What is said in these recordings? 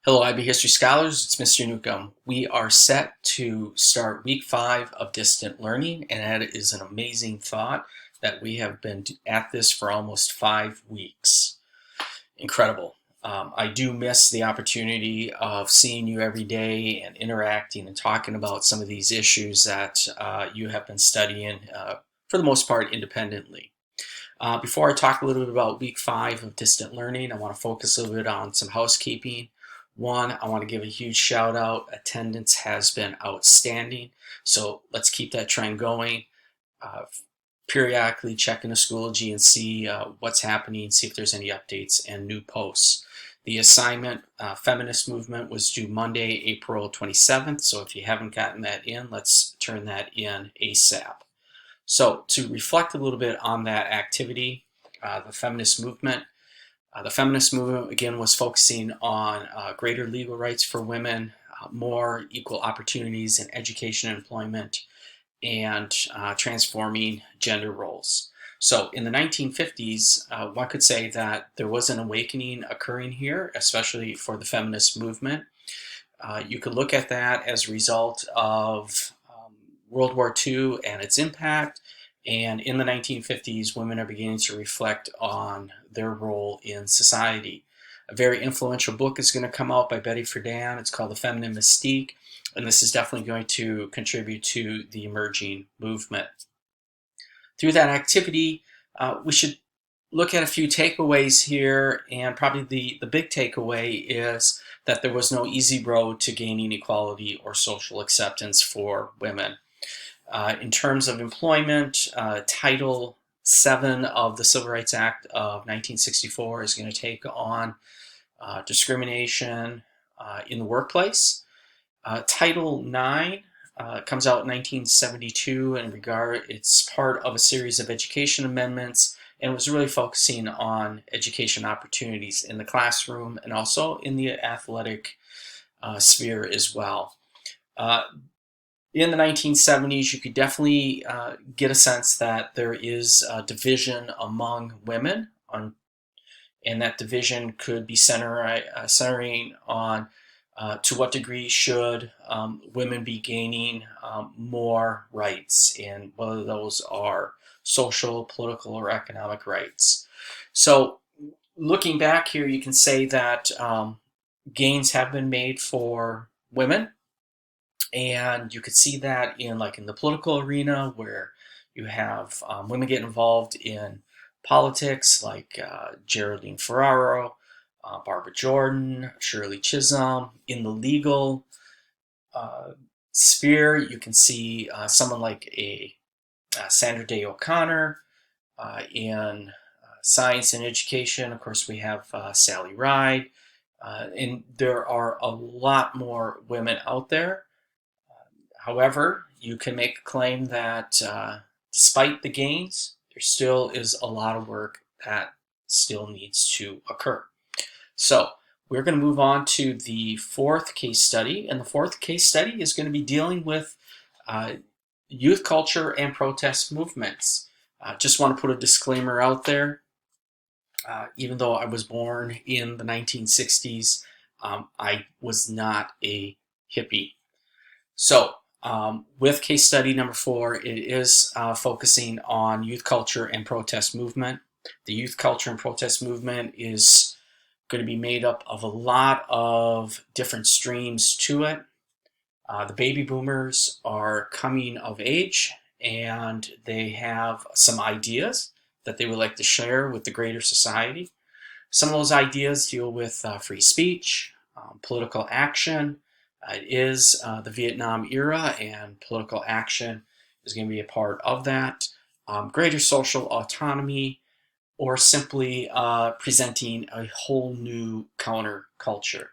Hello, IB History Scholars. It's Mr. Newcomb. We are set to start week 5 of distant learning, and that is an amazing thought that we have been at this for almost 5 weeks. Incredible. I do miss the opportunity of seeing you every day and interacting and talking about some of these issues that you have been studying for the most part independently. Before I talk a little bit about week 5 of distant learning, I want to focus a little bit on some housekeeping. One, I want to give a huge shout out. Attendance has been outstanding, so let's keep that trend going. Uh, Periodically check in the Schoology and see what's happening, see if there's any updates and new posts. The assignment, Feminist Movement, was due Monday, April 27th, so if you haven't gotten that in, let's turn that in ASAP. So to reflect a little bit on that activity, the feminist movement, again, was focusing on greater legal rights for women, more equal opportunities in education and employment, and transforming gender roles. So in the 1950s, one could say that there was an awakening occurring here, especially for the feminist movement. You could look at that as a result of World War II and its impact. And in the 1950s, women are beginning to reflect on their role in society. A very influential book is going to come out by Betty Friedan. It's called The Feminine Mystique, and this is definitely going to contribute to the emerging movement. Through that activity, we should look at a few takeaways here, and probably the big takeaway is that there was no easy road to gaining equality or social acceptance for women. In terms of employment, Title VII of the Civil Rights Act of 1964 is going to take on discrimination in the workplace. Title IX comes out in 1972 and it's part of a series of education amendments, and was really focusing on education opportunities in the classroom and also in the athletic sphere as well. In the 1970s, you could definitely get a sense that there is a division among women, and that division could be centering on to what degree should women be gaining more rights, and whether those are social, political, or economic rights. So looking back here, you can say that gains have been made for women. And you could see that in the political arena, where you have women get involved in politics, like Geraldine Ferraro, Barbara Jordan, Shirley Chisholm. In the legal sphere, you can see someone like Sandra Day O'Connor. In science and education, of course, we have Sally Ride. And there are a lot more women out there. However, you can make a claim that despite the gains, there still is a lot of work that still needs to occur. So we're going to move on to the fourth case study, and the fourth case study is going to be dealing with youth culture and protest movements. Just want to put a disclaimer out there. Even though I was born in the 1960s, I was not a hippie. So with case study number 4, it is focusing on youth culture and protest movement. The youth culture and protest movement is going to be made up of a lot of different streams to it. The baby boomers are coming of age, and they have some ideas that they would like to share with the greater society. Some of those ideas deal with free speech, political action. It is the Vietnam era, and political action is going to be a part of that. Greater social autonomy, or simply presenting a whole new counterculture.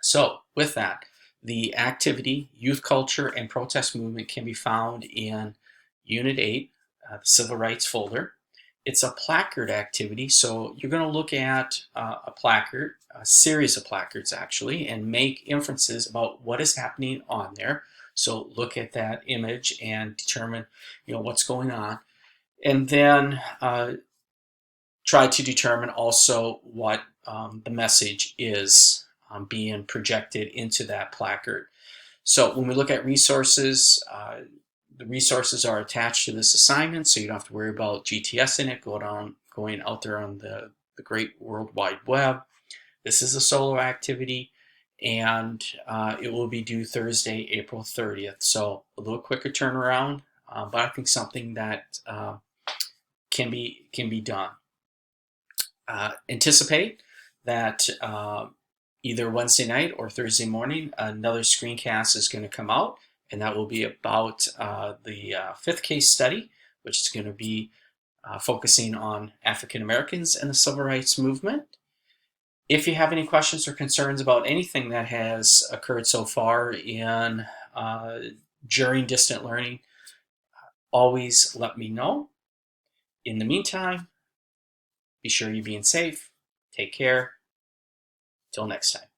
So with that, the activity, youth culture and protest movement, can be found in Unit 8, the Civil Rights folder. It's a placard activity, so you're going to look at a placard, a series of placards actually, and make inferences about what is happening on there. So look at that image and determine, what's going on, and then try to determine also what the message is being projected into that placard. So when we look at resources, the resources are attached to this assignment, so you don't have to worry about GTS in it, going out there on the great World Wide Web. This is a solo activity, and it will be due Thursday, April 30th. So a little quicker turnaround, but I think something that can be done. Anticipate that either Wednesday night or Thursday morning, another screencast is going to come out, and that will be about the fifth case study, which is going to be focusing on African Americans and the Civil Rights Movement. If you have any questions or concerns about anything that has occurred so far in during distant learning, always let me know. In the meantime, be sure you're being safe. Take care. Till next time.